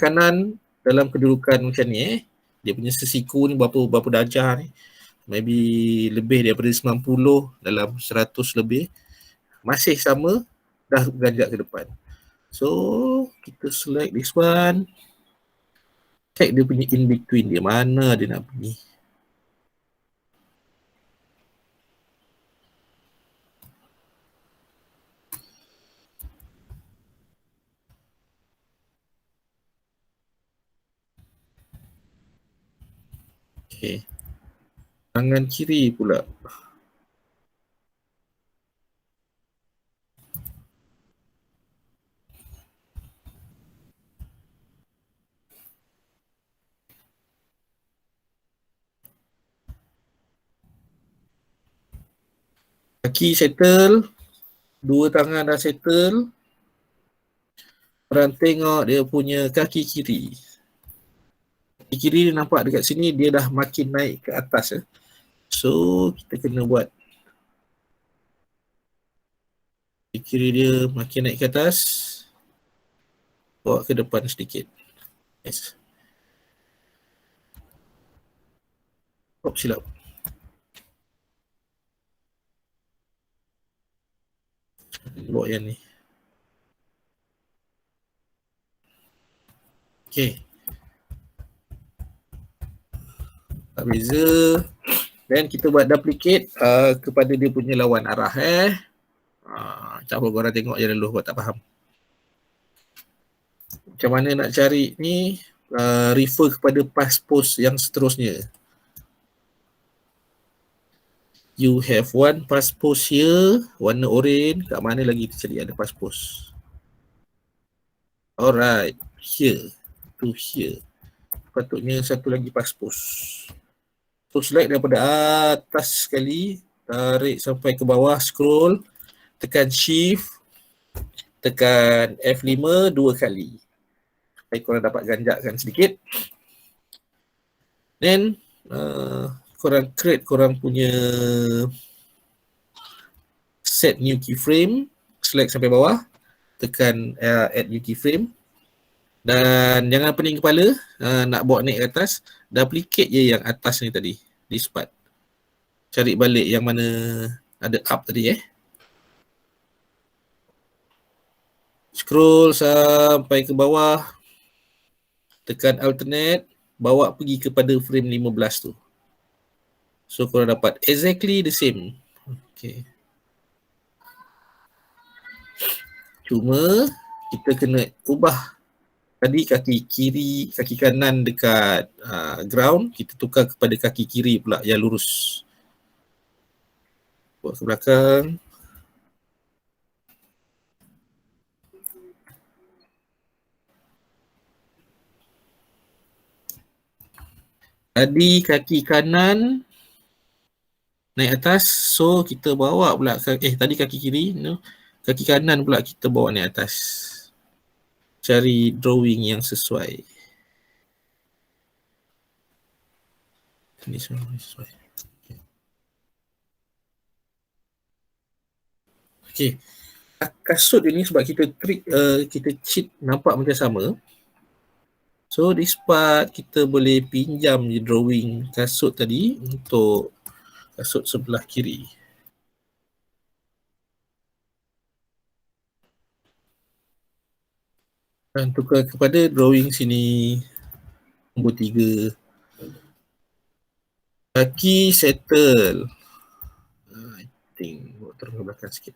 kanan dalam kedudukan macam ni Dia punya sesiku ni berapa darjah ni. Maybe lebih daripada 90 dalam 100 lebih. Masih sama, dah ganjak ke depan. So, kita select this one. Check dia punya in between dia. Mana dia nak pergi. Okay. Tangan kiri pula. Kaki settle. Dua tangan dah settle. Korang tengok dia punya kaki kiri. Kaki kiri dia nampak dekat sini dia dah makin naik ke atas. So kita kena buat kaki kiri dia makin naik ke atas. Bawa ke depan sedikit. Yes. Silap. Bawa yang ni. Okay. Tak beza. Dan kita buat duplicate kepada dia punya lawan arah Cuba korang tengok je dulu, buat tak faham. Macam mana nak cari ni, refer kepada pass post yang seterusnya. You have one pass post here, warna oren. Kat mana lagi kita cari ada pass post? Alright, here to here. Patutnya satu lagi pass post. So select daripada atas sekali, tarik sampai ke bawah, scroll, tekan shift, tekan F5 2 kali. Supaya korang dapat ganjakkan sedikit. Then korang create korang punya set new keyframe, select sampai bawah, tekan add new keyframe. Dan jangan pening kepala, nak bawa naik ke atas, duplicate je yang atas ni tadi, this part. Cari balik yang mana ada up tadi Scroll sampai ke bawah, tekan alternate, bawa pergi kepada frame 15 tu. So korang dapat exactly the same. Okay. Cuma kita kena ubah. Tadi kaki kiri, kaki kanan dekat ground, kita tukar kepada kaki kiri pula yang lurus. Buat ke belakang. Tadi kaki kanan naik atas, so kita bawa pula tadi kaki kiri, kaki kanan pula kita bawa naik atas. Cari drawing yang sesuai. Ini semua sesuai. Okay. Kasut ini sebab kita kita cheat nampak macam sama. So this part kita boleh pinjam je drawing kasut tadi untuk kasut sebelah kiri. Dan tukar kepada drawing sini nombor 3. Kaki settle. I think buat turun ke belakang sikit.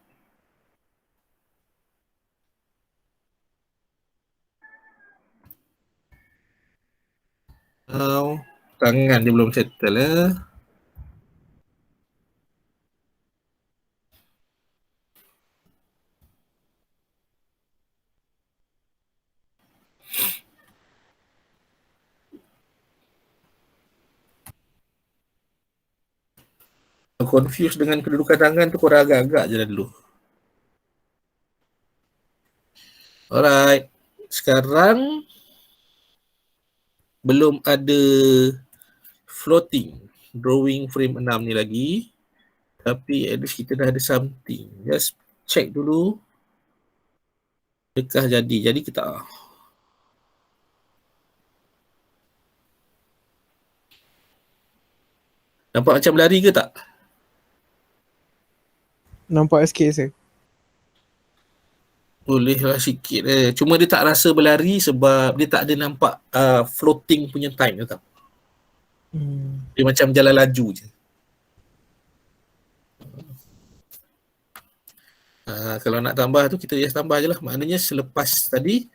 Tangan dia belum settle confused dengan kedudukan tangan tu, korang agak-agak je dah dulu. Alright. Sekarang belum ada floating drawing frame 6 ni lagi. Tapi at least kita dah ada something. Just check dulu. Adakah jadi ke tak? Nampak macam berlari ke tak? Nampak sikit saya. Bolehlah sikit Cuma dia tak rasa berlari sebab dia tak ada nampak floating punya time tak? Dia macam jalan laju je. Kalau nak tambah tu kita just tambah je lah. Maknanya selepas tadi,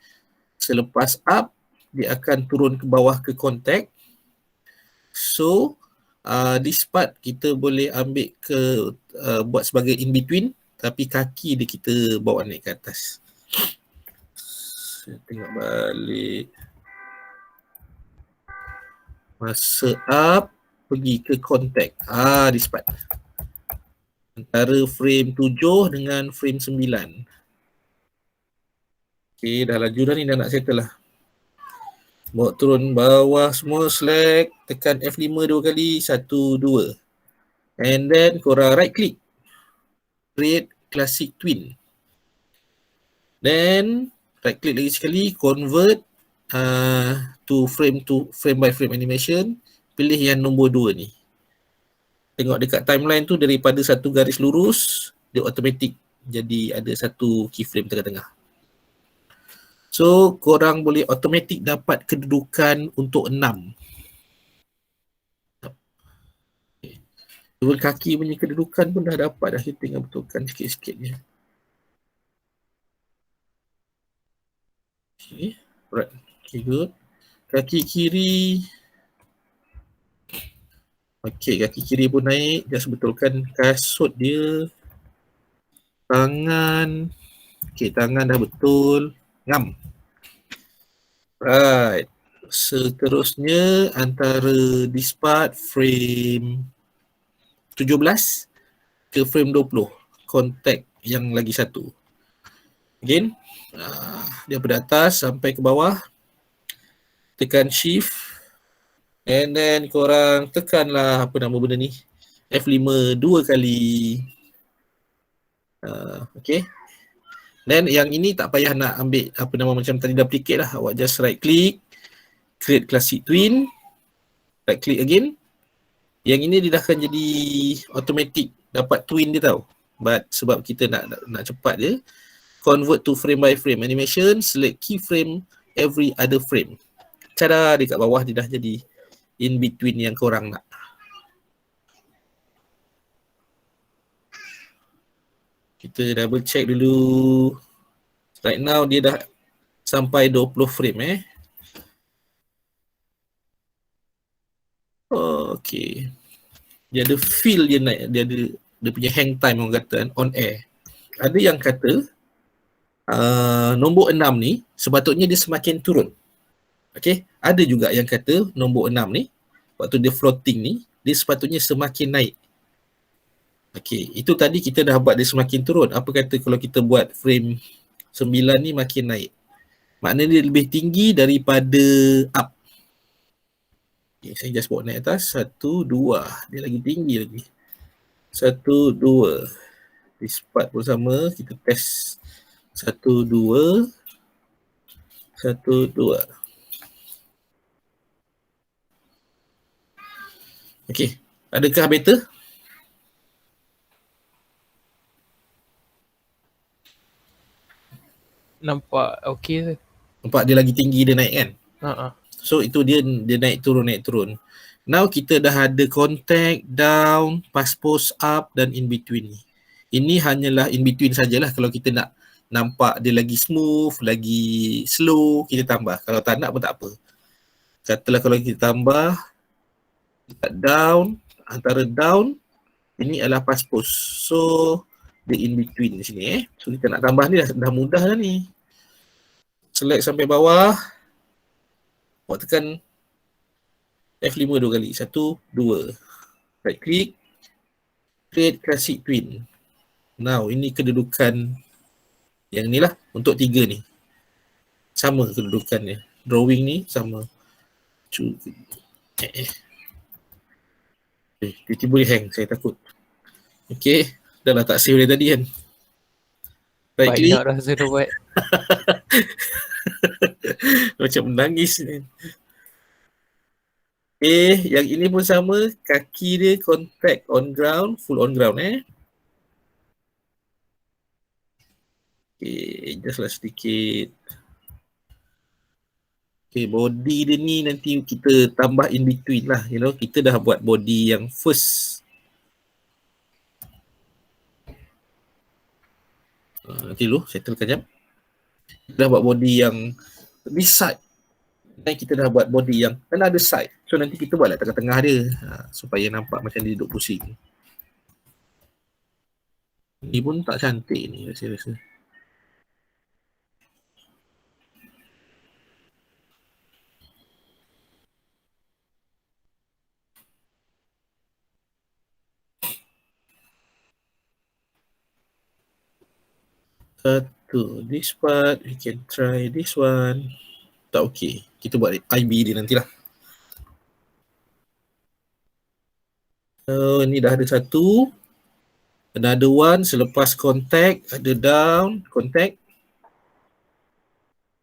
selepas up, dia akan turun ke bawah ke contact. So this part kita boleh ambil ke buat sebagai in between, tapi kaki dia kita bawa naik ke atas. Saya tengok balik. Masa up, pergi ke contact. This part. Antara frame 7 dengan frame 9. Okay, dah laju dah ni, dah nak settle lah. Bawa turun bawah semua, select, tekan F5 2 kali, 1, 2. And then korang right click, create classic twin. Then right click lagi sekali, convert to frame by frame animation. Pilih yang nombor 2 ni. Tengok dekat timeline tu, daripada satu garis lurus, dia automatic jadi ada satu keyframe tengah-tengah. So korang boleh automatic dapat kedudukan untuk 6. Dua kaki punya kedudukan pun dah dapat dah. Kita tinggal betulkan sikit-sikit je. Okay, right. Okay, good. Kaki kiri Okey, kaki kiri pun naik. Just betulkan kasut dia. Tangan. Okey, tangan dah betul. Ngam. Right. Seterusnya antara this part frame 17 ke frame 20. Contact yang lagi satu. Again, daripada atas sampai ke bawah. Tekan shift. And then korang tekanlah apa nama benda ni. F5 2 kali. Okay. Then yang ini tak payah nak ambil apa nama macam tadi duplicate lah. Awak just right click. Create classic twin. Right click again. Yang ini dia dah akan jadi automatic dapat twin dia tau. But sebab kita nak cepat je. Convert to frame by frame animation. Select keyframe every other frame. Cara dekat bawah dia dah jadi in between yang korang nak. Kita double check dulu. Right now dia dah sampai 20 frame Okay. Dia ada feel dia naik, dia ada dia punya hang time orang kata on air. Ada yang kata nombor 6 ni sepatutnya dia semakin turun. Okay. Ada juga yang kata nombor 6 ni waktu dia floating ni dia sepatutnya semakin naik. Okay, itu tadi kita dah buat dia semakin turun. Apa kata kalau kita buat frame 9 ni makin naik? Maknanya dia lebih tinggi daripada up. Okay, saya just bawa naik atas. 1, 2. Dia lagi tinggi lagi. 1, 2. This part pun sama. Kita test. 1, 2. 1, 2. Okay, adakah better? Nampak okey je. Nampak dia lagi tinggi dia naik kan? So itu dia naik turun. Now kita dah ada contact, down, pass post up dan in between ni. Ini hanyalah in between sajalah. Kalau kita nak nampak dia lagi smooth, lagi slow, kita tambah. Kalau tak nak pun tak apa. Katalah kalau kita tambah down, antara down ini adalah pass post. So dia in between di sini So kita nak tambah ni dah mudah dah ni. Select sampai bawah. Awak tekan F5 2 kali. 1, 2. Right click. Create classic twin. Now ini kedudukan yang ni lah untuk 3 ni. Sama kedudukannya. Drawing ni sama. Tiba-tiba dia hang. Saya takut. Okay. Dah lah tak save dari tadi kan. Right click. Banyak rasa dah buat. Macam menangis ni. Yang ini pun sama. Kaki dia contact on ground. Full on ground just lah sedikit. Body dia ni nanti kita tambah in between lah. Kita dah buat body yang first. Nanti dulu, settlekan jap. Kita dah buat body yang this side. Dan kita dah buat body yang ada side. So nanti kita buatlah tengah-tengah dia. Supaya nampak macam dia duduk pusing. Ni pun tak cantik ni rasa-rasa. Satu, this part, we can try this one. Tak okey. Kita buat IB dia nantilah. So, ni dah ada satu. Another one, selepas contact, ada down, contact.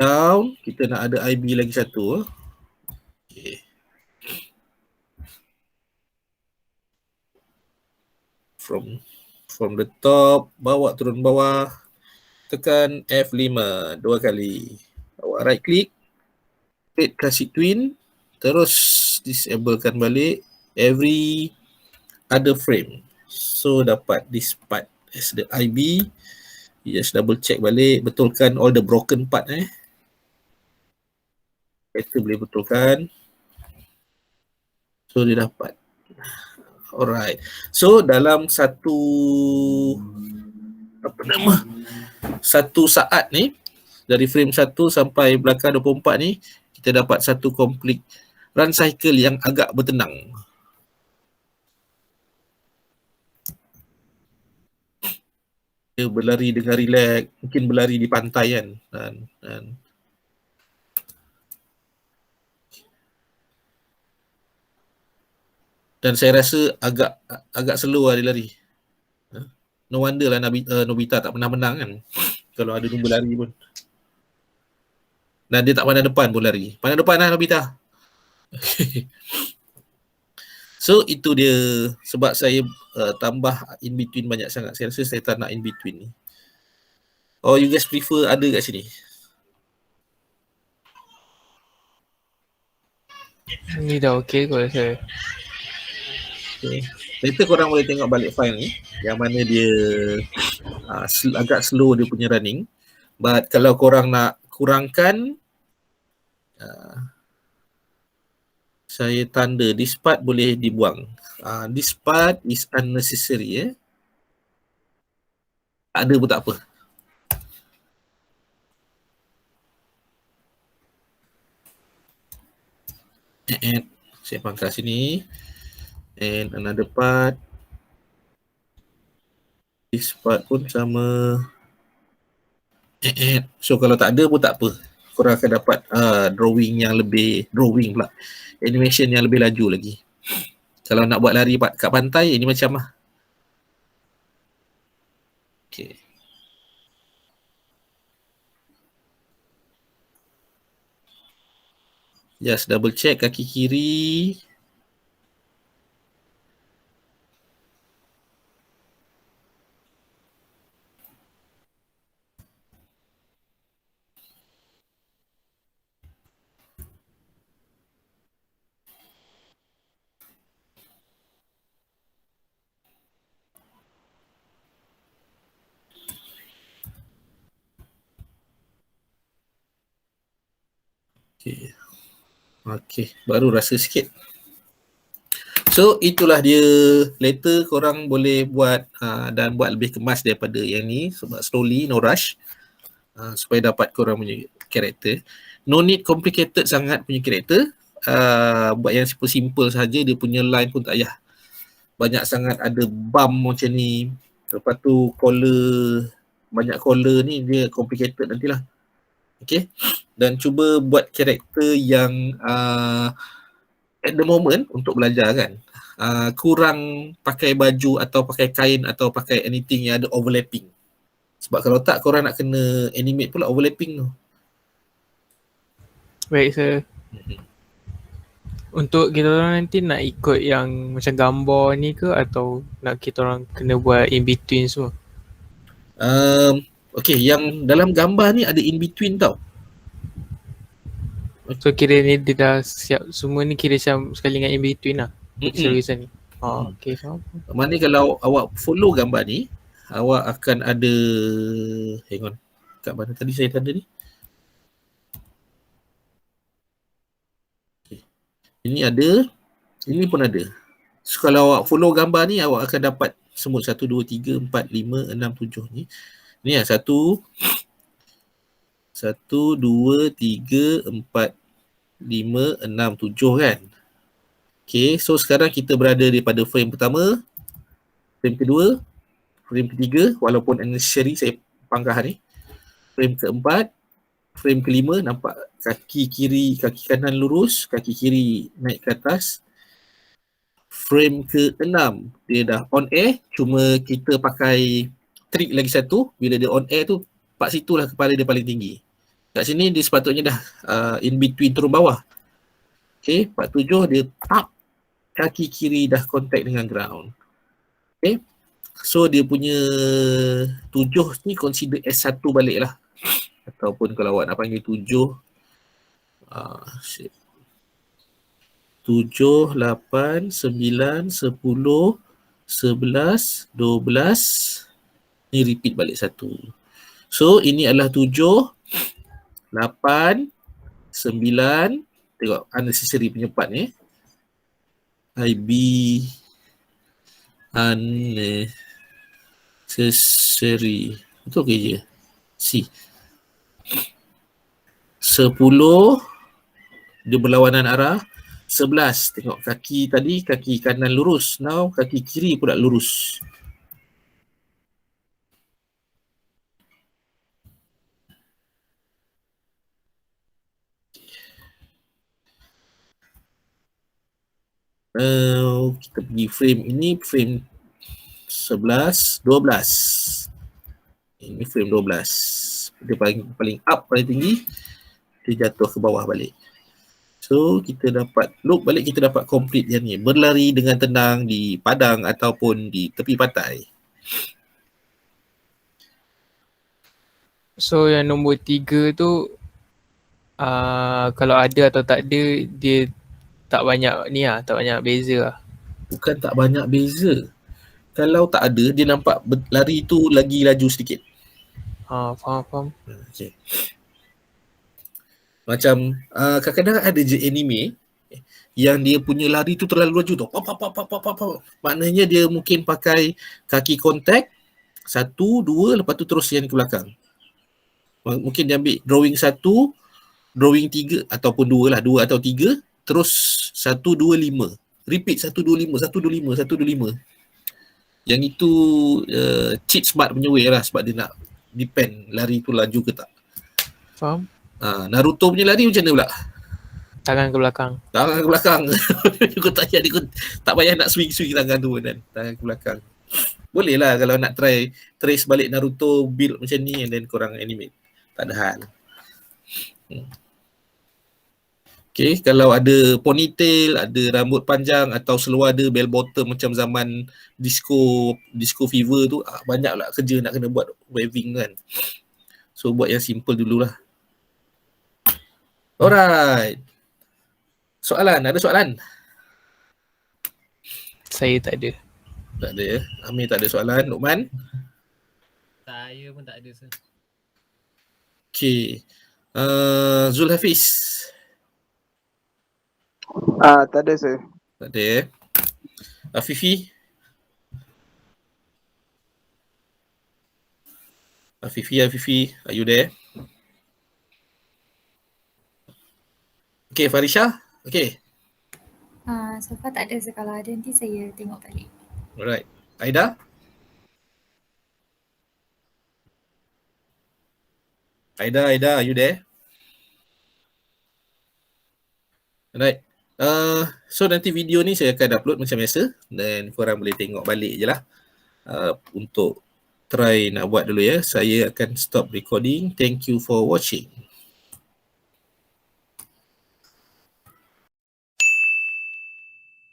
Down, kita nak ada IB lagi satu. Okay. From the top, bawa turun bawah. Tekan F5 2 kali. Awak right click. Create classic twin. Terus disablekan balik every other frame. So dapat this part as the IB. You just double check balik. Betulkan all the broken part Kita boleh betulkan. So dia dapat Alright. So dalam satu saat ni, dari frame 1 sampai belakang 24 ni, kita dapat satu complete run cycle yang agak bertenang. Dia berlari dengan relax, mungkin berlari di pantai kan. Dan saya rasa agak slow lah dia lari. No wonder lah Nobita tak pernah menang kan. Kalau ada lumba lari pun. Dan dia tak pandang depan pun lari. Pandang depan lah Nobita. So itu dia sebab saya tambah in between banyak sangat. Saya rasa saya tak nak in between ni. Or you guys prefer ada kat sini? Ni dah okey kalau saya. Okay. Later korang boleh tengok balik file ni yang mana dia agak slow dia punya running. But kalau korang nak kurangkan, saya tanda this part boleh dibuang. This part is unnecessary. Ada pun tak apa. Saya pangkas sini. And another part. This part pun sama. So kalau tak ada pun tak apa. Korang akan dapat animation yang lebih laju lagi. Kalau nak buat lari kat pantai, ini macam lah. Okay. Just double check kaki kiri. Okay, baru rasa sikit. So itulah dia. Later korang boleh buat dan buat lebih kemas daripada yang ni sebab slowly, no rush, supaya dapat korang punya karakter. No need complicated sangat punya karakter. Buat yang simple saja, dia punya line pun tak payah banyak sangat ada bump macam ni. Lepas tu banyak collar ni dia complicated nantilah. Okay, dan cuba buat karakter yang at the moment untuk belajar kan, kurang pakai baju atau pakai kain atau pakai anything yang ada overlapping. Sebab kalau tak korang nak kena animate pula overlapping tu. Baik sir. Untuk kita orang nanti nak ikut yang macam gambar ni ke atau nak kita orang kena buat in between semua? Okay, yang dalam gambar ni ada in between tau. So kira ni dia dah siap semua ni, kira macam sekali dengan in between lah. Seriusan ni. Okay, faham. Mana kalau awak follow gambar ni, awak akan ada, hang on, kat mana tadi saya tanda ni? Okay. Ini ada, ini pun ada. So kalau awak follow gambar ni, awak akan dapat semut 1, 2, 3, 4, 5, 6, 7 ni. Ni lah 1, 2, 3, 4, 5, 6, 7 kan. Okay, so sekarang kita berada daripada frame pertama, frame kedua, frame ketiga, walaupun unnecessary saya pangkah ni. Frame keempat, frame kelima, nampak kaki kanan lurus, kaki kiri naik ke atas. Frame ke-6, dia dah on air, cuma kita pakai trik lagi satu. Bila dia on air tu, part situlah kepala dia paling tinggi. Kat sini dia sepatutnya dah in between turun bawah. Okay, part 7 dia tap, kaki kiri dah contact dengan ground. Okay, so dia punya 7 ni consider S1 balik lah. Ataupun kalau awak nak panggil 7, 7, 8, 9, 10, 11, 12, ni repeat balik 1. So ini adalah 7, 8, 9, tengok unnecessary punya part ni. IB, Unnecessary. Betul ke je? C. 10 dia berlawanan arah. 11 tengok kaki tadi, kaki kanan lurus. Now kaki kiri pula lurus. Kita pergi frame ini, frame 11, 12. Ini frame 12. Dia paling up, paling tinggi. Dia jatuh ke bawah balik. So kita dapat loop balik, kita dapat complete yang ni. Berlari dengan tenang di padang ataupun di tepi pantai. So yang nombor 3 tu kalau ada atau tak ada, dia tak banyak ni lah, tak banyak beza lah. Bukan tak banyak beza. Kalau tak ada, dia nampak lari tu lagi laju sedikit. Faham. Okay. Macam kadang-kadang ada je anime yang dia punya lari tu terlalu laju tu. Maknanya dia mungkin pakai kaki kontak 1, 2, lepas tu terus yang ke belakang. Mungkin dia ambil drawing 1, drawing 3 ataupun 2 lah, 2 atau 3, terus 1, 2, 5. Repeat 1, 2, 5, 1, 2, 5, 1, 2, 5. Yang itu cheat smart punya way lah, sebab dia nak depend lari tu laju ke tak. Faham? Naruto punya lari macam mana pula? Tangan ke belakang. Tangan ke belakang. Kau tak jadi, kau tak payah nak swing-swing tangan tu kan. Tangan ke belakang. Boleh lah kalau nak try trace balik Naruto build macam ni and then korang animate. Tak ada hal. Okay, kalau ada ponytail, ada rambut panjang atau seluar ada bell bottom macam zaman disco fever tu, banyak lah kerja nak kena buat waving kan. So buat yang simple dululah. Alright. Soalan, ada soalan? Saya tak ada. Tak ada ya. Amir tak ada soalan. Luqman? Saya pun tak ada, sir. Okay. Zul Hafiz? Tak ada, sir. Tak ada ya. Afifi? Afifi, are you there? Okay, Farisha? Okay. So far tak ada. Kalau ada nanti saya tengok balik. Alright. Aida? Aida, are you there? Alright. So nanti video ni saya akan upload macam biasa dan korang boleh tengok balik je lah. Untuk try nak buat dulu ya. Saya akan stop recording. Thank you for watching.